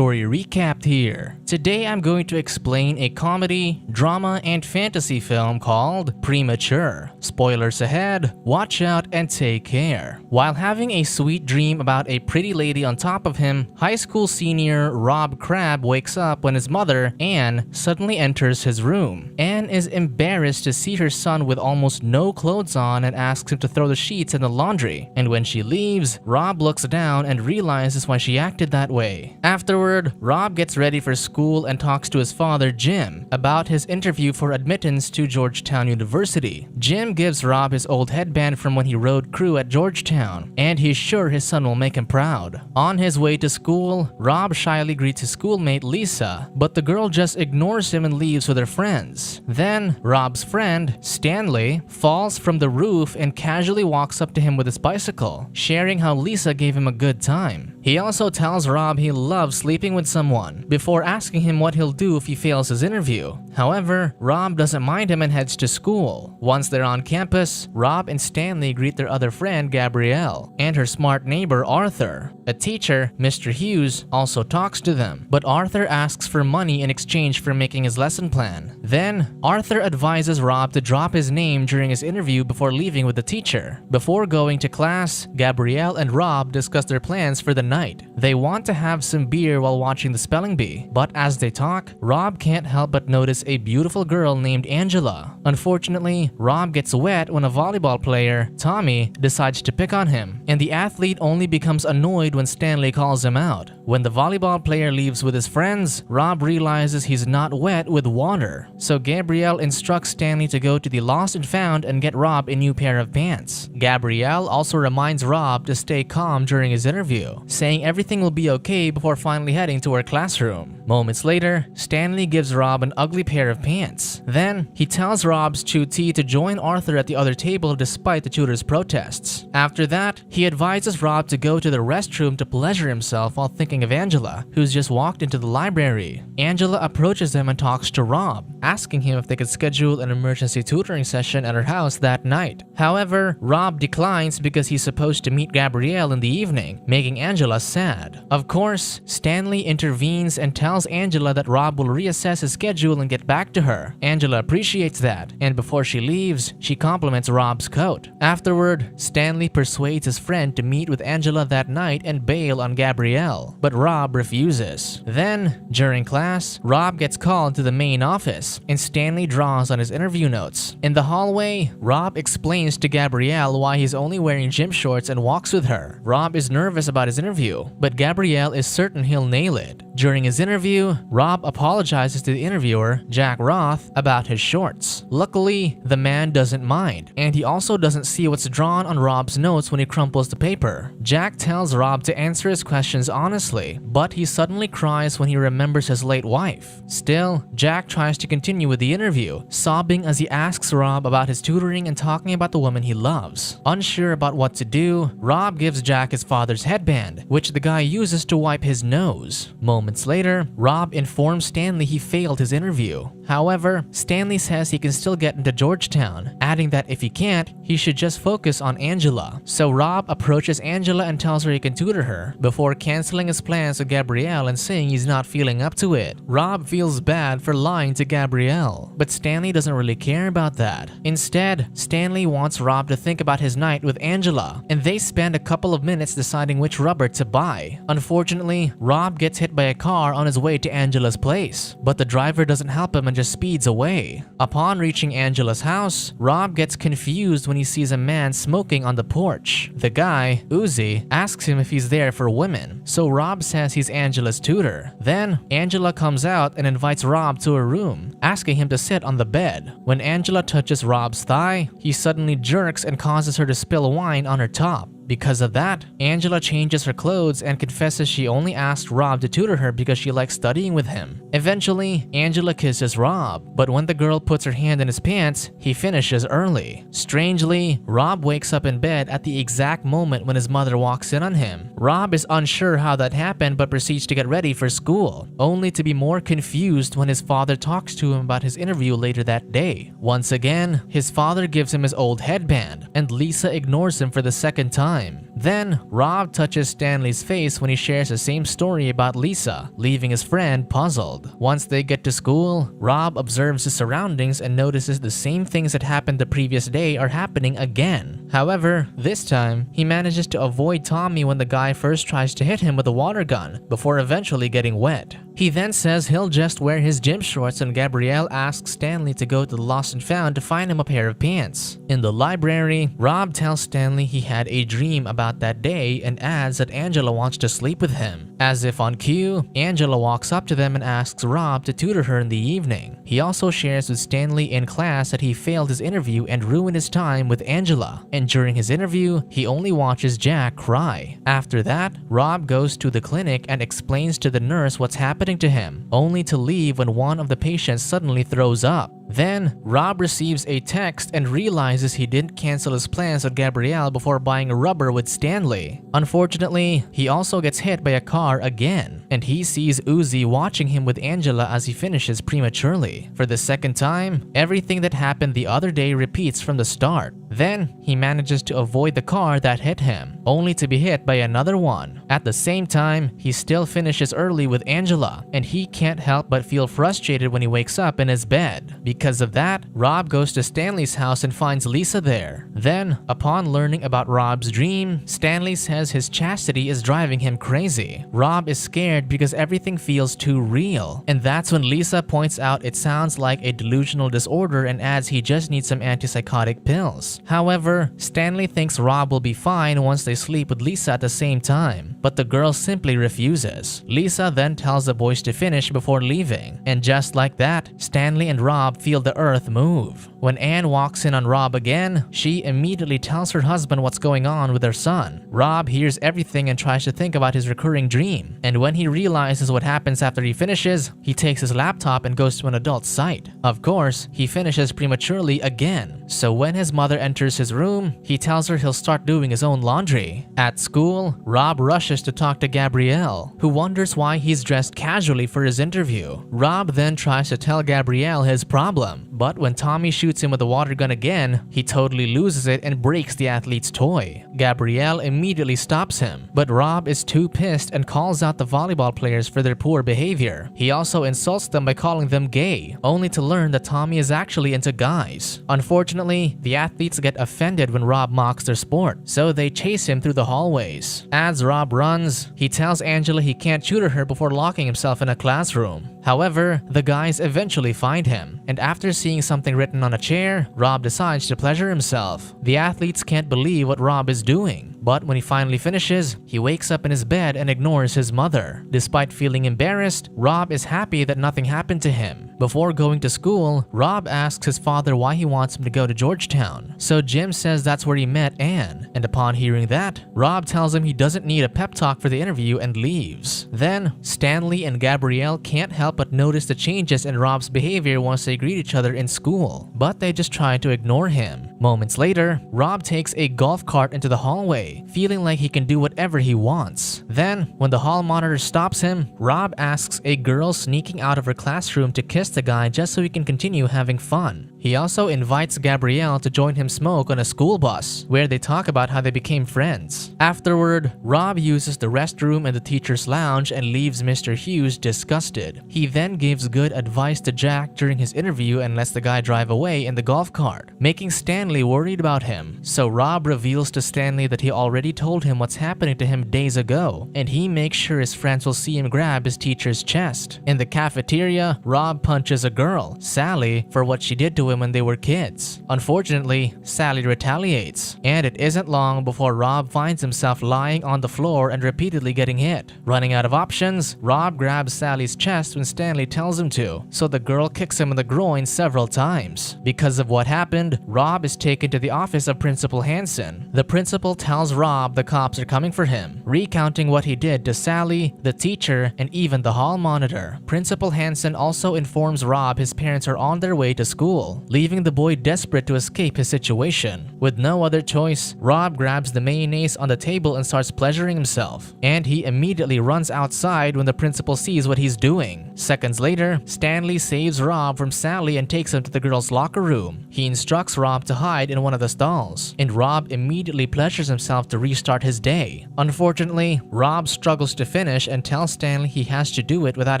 story recapped here. Today I'm going to explain a comedy, drama, and fantasy film called Premature. Spoilers ahead, watch out and take care. While having a sweet dream about a pretty lady on top of him, high school senior Rob Crabbe wakes up when his mother, Anne, suddenly enters his room. Anne is embarrassed to see her son with almost no clothes on and asks him to throw the sheets in the laundry. And when she leaves, Rob looks down and realizes why she acted that way. Afterward, Rob gets ready for school and talks to his father, Jim, about his interview for admittance to Georgetown University. Jim gives Rob his old headband from when he rode crew at Georgetown, and he's sure his son will make him proud. On his way to school, Rob shyly greets his schoolmate Lisa, but the girl just ignores him and leaves with her friends. Then, Rob's friend, Stanley, falls from the roof and casually walks up to him with his bicycle, sharing how Lisa gave him a good time. He also tells Rob he loves sleeping with someone, before asking him what he'll do if he fails his interview. However, Rob doesn't mind him and heads to school. Once they're on campus, Rob and Stanley greet their other friend Gabrielle, and her smart neighbor Arthur. A teacher, Mr. Hughes, also talks to them, but Arthur asks for money in exchange for making his lesson plan. Then, Arthur advises Rob to drop his name during his interview before leaving with the teacher. Before going to class, Gabrielle and Rob discuss their plans for the night. They want to have some beer while watching the spelling bee, but as they talk, Rob can't help but notice a beautiful girl named Angela. Unfortunately, Rob gets wet when a volleyball player, Tommy, decides to pick on him, and the athlete only becomes annoyed when Stanley calls him out. When the volleyball player leaves with his friends, Rob realizes he's not wet with water, so Gabrielle instructs Stanley to go to the lost and found and get Rob a new pair of pants. Gabrielle also reminds Rob to stay calm during his interview, saying everything will be okay before finally heading to her classroom. Moments later, Stanley gives Rob an ugly pair of pants. Then, he tells Rob's tutee to join Arthur at the other table despite the tutor's protests. After that, he advises Rob to go to the restroom to pleasure himself while thinking of Angela, who's just walked into the library. Angela approaches them and talks to Rob, asking him if they could schedule an emergency tutoring session at her house that night. However, Rob declines because he's supposed to meet Gabrielle in the evening, making Angela sad. Of course, Stanley intervenes and tells Angela that Rob will reassess his schedule and get back to her. Angela appreciates that, and before she leaves, she compliments Rob's coat. Afterward, Stanley persuades his friend to meet with Angela that night and bail on Gabrielle, but Rob refuses. Then, during class, Rob gets called to the main office, and Stanley draws on his interview notes. In the hallway, Rob explains to Gabrielle why he's only wearing gym shorts and walks with her. Rob is nervous about his interview, but Gabrielle is certain he'll nail it. During his interview, Rob apologizes to the interviewer, Jack Roth, about his shorts. Luckily, the man doesn't mind, and he also doesn't see what's drawn on Rob's notes when he crumples the paper. Jack tells Rob to answer his questions honestly, but he suddenly cries when he remembers his late wife. Still, Jack tries to continue with the interview, sobbing as he asks Rob about his tutoring and talking about the woman he loves. Unsure about what to do, Rob gives Jack his father's headband, which the guy uses to wipe his nose. Moments later, Rob informs Stanley he failed his interview. However, Stanley says he can still get into Georgetown, adding that if he can't, he should just focus on Angela. So Rob approaches Angela and tells her he can tutor her, before canceling his plans with Gabrielle and saying he's not feeling up to it. Rob feels bad for lying to Gabrielle, but Stanley doesn't really care about that. Instead, Stanley wants Rob to think about his night with Angela, and they spend a couple of minutes deciding which rubber to buy. Unfortunately, Rob gets hit by a car on his way to Angela's place, but the driver doesn't help him and just speeds away. Upon reaching Angela's house, Rob gets confused when he sees a man smoking on the porch. The guy, Uzi, asks him if he's there for women, so Rob says he's Angela's tutor. Then, Angela comes out and invites Rob to her room, asking him to sit on the bed. When Angela touches Rob's thigh, he suddenly jerks and causes her to spill wine on her top. Because of that, Angela changes her clothes and confesses she only asked Rob to tutor her because she likes studying with him. Eventually, Angela kisses Rob, but when the girl puts her hand in his pants, he finishes early. Strangely, Rob wakes up in bed at the exact moment when his mother walks in on him. Rob is unsure how that happened but proceeds to get ready for school, only to be more confused when his father talks to him about his interview later that day. Once again, his father gives him his old headband, and Lisa ignores him for the second time. Then, Rob touches Stanley's face when he shares the same story about Lisa, leaving his friend puzzled. Once they get to school, Rob observes his surroundings and notices the same things that happened the previous day are happening again. However, this time, he manages to avoid Tommy when the guy first tries to hit him with a water gun, before eventually getting wet. He then says he'll just wear his gym shorts when Gabrielle asks Stanley to go to the Lost and Found to find him a pair of pants. In the library, Rob tells Stanley he had a dream about that day and adds that Angela wants to sleep with him. As if on cue, Angela walks up to them and asks Rob to tutor her in the evening. He also shares with Stanley in class that he failed his interview and ruined his time with Angela, and during his interview, he only watches Jack cry. After that, Rob goes to the clinic and explains to the nurse what's happening to him, only to leave when one of the patients suddenly throws up. Then, Rob receives a text and realizes he didn't cancel his plans with Gabrielle before buying a rubber with Stanley. Unfortunately, he also gets hit by a car again, and he sees Uzi watching him with Angela as he finishes prematurely. For the second time, everything that happened the other day repeats from the start. Then, he manages to avoid the car that hit him, only to be hit by another one. At the same time, he still finishes early with Angela, and he can't help but feel frustrated when he wakes up in his bed. Because of that, Rob goes to Stanley's house and finds Lisa there. Then, upon learning about Rob's dream, Stanley says his chastity is driving him crazy. Rob is scared because everything feels too real, and that's when Lisa points out it sounds like a delusional disorder and adds he just needs some antipsychotic pills. However, Stanley thinks Rob will be fine once they sleep with Lisa at the same time, but the girl simply refuses. Lisa then tells the boys to finish before leaving, and just like that, Stanley and Rob feel the earth move. When Anne walks in on Rob again, she immediately tells her husband what's going on with their son. Rob hears everything and tries to think about his recurring dream, and when he realizes what happens after he finishes, he takes his laptop and goes to an adult site. Of course, he finishes prematurely again, so when his mother enters his room, he tells her he'll start doing his own laundry. At school, Rob rushes to talk to Gabrielle, who wonders why he's dressed casually for his interview. Rob then tries to tell Gabrielle his problem, but when Tommy shoots him with a water gun again, he totally loses it and breaks the athlete's toy. Gabrielle immediately stops him, but Rob is too pissed and calls out the volleyball players for their poor behavior. He also insults them by calling them gay, only to learn that Tommy is actually into guys. Unfortunately, the athletes get offended when Rob mocks their sport, so they chase him through the hallways. As Rob runs, he tells Angela he can't tutor her before locking himself in a classroom. However, the guys eventually find him, and after seeing something written on a chair, Rob decides to pleasure himself. The athletes can't believe what Rob is doing, but when he finally finishes, he wakes up in his bed and ignores his mother. Despite feeling embarrassed, Rob is happy that nothing happened to him. Before going to school, Rob asks his father why he wants him to go to Georgetown, so Jim says that's where he met Anne, and upon hearing that, Rob tells him he doesn't need a pep talk for the interview and leaves. Then, Stanley and Gabrielle can't help but notice the changes in Rob's behavior once they greet each other in school, but they just try to ignore him. Moments later, Rob takes a golf cart into the hallway, feeling like he can do whatever he wants. Then, when the hall monitor stops him, Rob asks a girl sneaking out of her classroom to kiss the guy just so he can continue having fun. He also invites Gabrielle to join him smoke on a school bus, where they talk about how they became friends. Afterward, Rob uses the restroom in the teacher's lounge and leaves Mr. Hughes disgusted. He then gives good advice to Jack during his interview and lets the guy drive away in the golf cart, making Stanley worried about him. So Rob reveals to Stanley that he already told him what's happening to him days ago, and he makes sure his friends will see him grab his teacher's chest. In the cafeteria, Rob punches a girl, Sally, for what she did to him when they were kids. Unfortunately, Sally retaliates, and it isn't long before Rob finds himself lying on the floor and repeatedly getting hit. Running out of options, Rob grabs Sally's chest when Stanley tells him to, so the girl kicks him in the groin several times. Because of what happened, Rob is taken to the office of Principal Hansen. The principal tells Rob the cops are coming for him, recounting what he did to Sally, the teacher, and even the hall monitor. Principal Hansen also informs Rob his parents are on their way to school, school, leaving the boy desperate to escape his situation. With no other choice, Rob grabs the mayonnaise on the table and starts pleasuring himself, and he immediately runs outside when the principal sees what he's doing. Seconds later, Stanley saves Rob from Sally and takes him to the girls' locker room. He instructs Rob to hide in one of the stalls, and Rob immediately pleasures himself to restart his day. Unfortunately, Rob struggles to finish and tells Stanley he has to do it without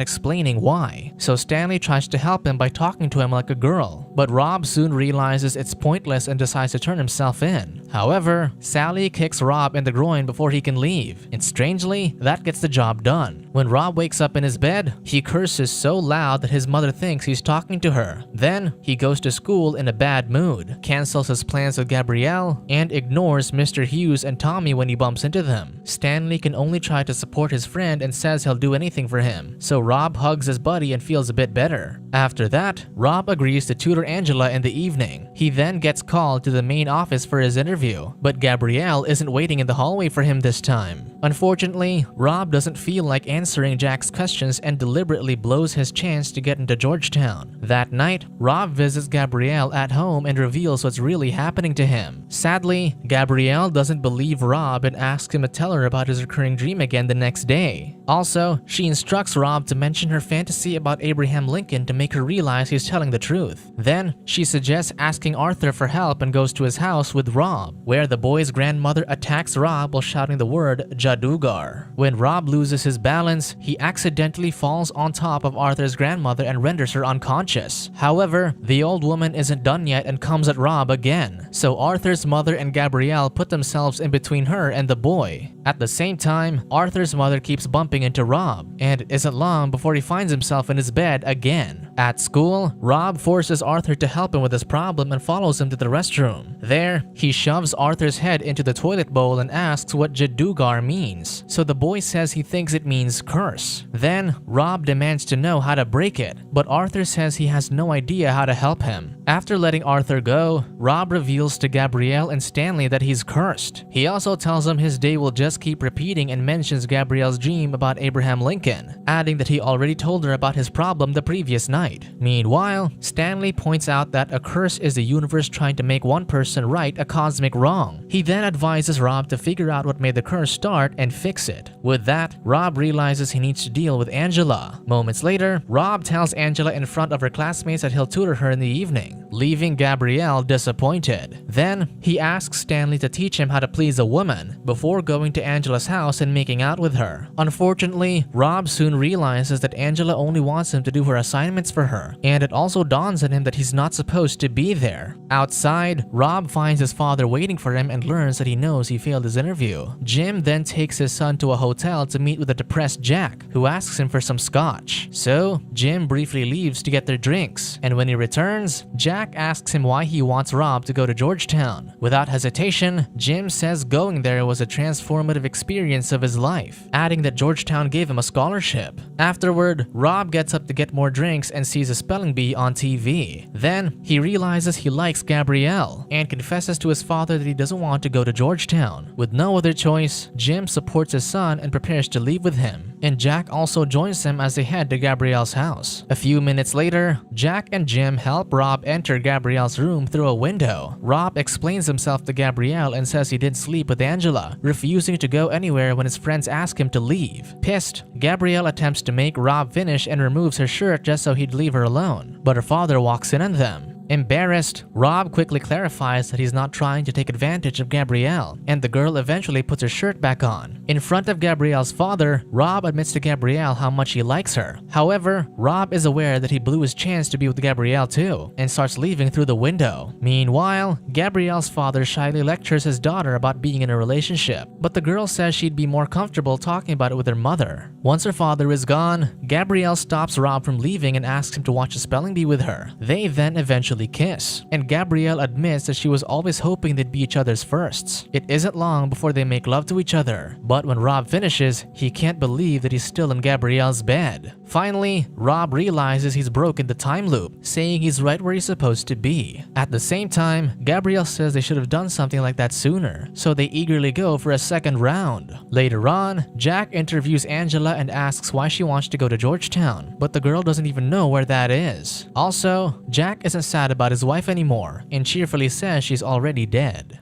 explaining why. So Stanley tries to help him by talking to him like a girl, but Rob soon realizes it's pointless and decides to turn himself in. However, Sally kicks Rob in the groin before he can leave, and strangely, that gets the job done. When Rob wakes up in his bed, he curses so loud that his mother thinks he's talking to her. Then, he goes to school in a bad mood, cancels his plans with Gabrielle, and ignores Mr. Hughes and Tommy when he bumps into them. Stanley can only try to support his friend and says he'll do anything for him, so Rob hugs his buddy and feels a bit better. After that, Rob agrees to tutor Angela in the evening. He then gets called to the main office for his interview, but Gabrielle isn't waiting in the hallway for him this time. Unfortunately, Rob doesn't feel like answering Jack's questions and deliberately blows his chance to get into Georgetown. That night, Rob visits Gabrielle at home and reveals what's really happening to him. Sadly, Gabrielle doesn't believe Rob and asks him to tell her about his recurring dream again the next day. Also, she instructs Rob to mention her fantasy about Abraham Lincoln to make her realize he's telling the truth. Then, she suggests asking Arthur for help and goes to his house with Rob, where the boy's grandmother attacks Rob while shouting the word Jadugar. When Rob loses his balance, he accidentally falls on top of Arthur's grandmother and renders her unconscious. However, the old woman isn't done yet and comes at Rob again, so Arthur's mother and Gabrielle put themselves in between her and the boy. At the same time, Arthur's mother keeps bumping into Rob, and it isn't long before he finds himself in his bed again. At school, Rob forces Arthur to help him with his problem and follows him to the restroom. There, he shoves Arthur's head into the toilet bowl and asks what Jadugar means, so the boy says he thinks it means curse. Then, Rob demands to know how to break it, but Arthur says he has no idea how to help him. After letting Arthur go, Rob reveals to Gabrielle and Stanley that he's cursed. He also tells them his day will just keep repeating and mentions Gabrielle's dream about Abraham Lincoln, adding that he already told her about his problem the previous night. Meanwhile, Stanley points out that a curse is the universe trying to make one person right a cosmic wrong. He then advises Rob to figure out what made the curse start and fix it. With that, Rob realizes he needs to deal with Angela. Moments later, Rob tells Angela in front of her classmates that he'll tutor her in the evening, leaving Gabrielle disappointed. Then, he asks Stanley to teach him how to please a woman before going to Angela's house and making out with her. Unfortunately, Rob soon realizes that Angela only wants him to do her assignments for her, and it also dawns on him that he's not supposed to be there. Outside, Rob finds his father waiting for him and learns that he knows he failed his interview. Jim then takes his son to a hotel to meet with a depressed Jack, who asks him for some scotch. So, Jim briefly leaves to get their drinks, and when he returns, Jack asks him why he wants Rob to go to Georgetown. Without hesitation, Jim says going there was a transformative experience of his life, adding that Georgetown gave him a scholarship. Afterward, Rob gets up to get more drinks and sees a spelling bee on TV. Then, he realizes he likes Gabrielle and confesses to his father that he doesn't want to go to Georgetown. With no other choice, Jim supports his son and prepares to leave with him, and Jack also joins them as they head to Gabrielle's house. A few minutes later, Jack and Jim help Rob enter Gabrielle's room through a window. Rob explains himself to Gabrielle and says he didn't sleep with Angela, refusing to go anywhere when his friends ask him to leave. Pissed, Gabrielle attempts to make Rob finish and removes her shirt just so he'd leave her alone, but her father walks in on them. Embarrassed, Rob quickly clarifies that he's not trying to take advantage of Gabrielle, and the girl eventually puts her shirt back on. In front of Gabrielle's father, Rob admits to Gabrielle how much he likes her. However, Rob is aware that he blew his chance to be with Gabrielle too, and starts leaving through the window. Meanwhile, Gabrielle's father shyly lectures his daughter about being in a relationship, but the girl says she'd be more comfortable talking about it with her mother. Once her father is gone, Gabrielle stops Rob from leaving and asks him to watch a spelling bee with her. They then eventually kiss, and Gabrielle admits that she was always hoping they'd be each other's firsts. It isn't long before they make love to each other, but when Rob finishes, he can't believe that he's still in Gabrielle's bed. Finally, Rob realizes he's broken the time loop, saying he's right where he's supposed to be. At the same time, Gabrielle says they should have done something like that sooner, so they eagerly go for a second round. Later on, Jack interviews Angela and asks why she wants to go to Georgetown, but the girl doesn't even know where that is. Also, Jack isn't satisfied sad about his wife anymore and cheerfully says she's already dead.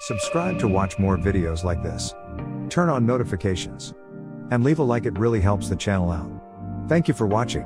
Subscribe to watch more videos like this. Turn on notifications. And leave a like, it really helps the channel out. Thank you for watching.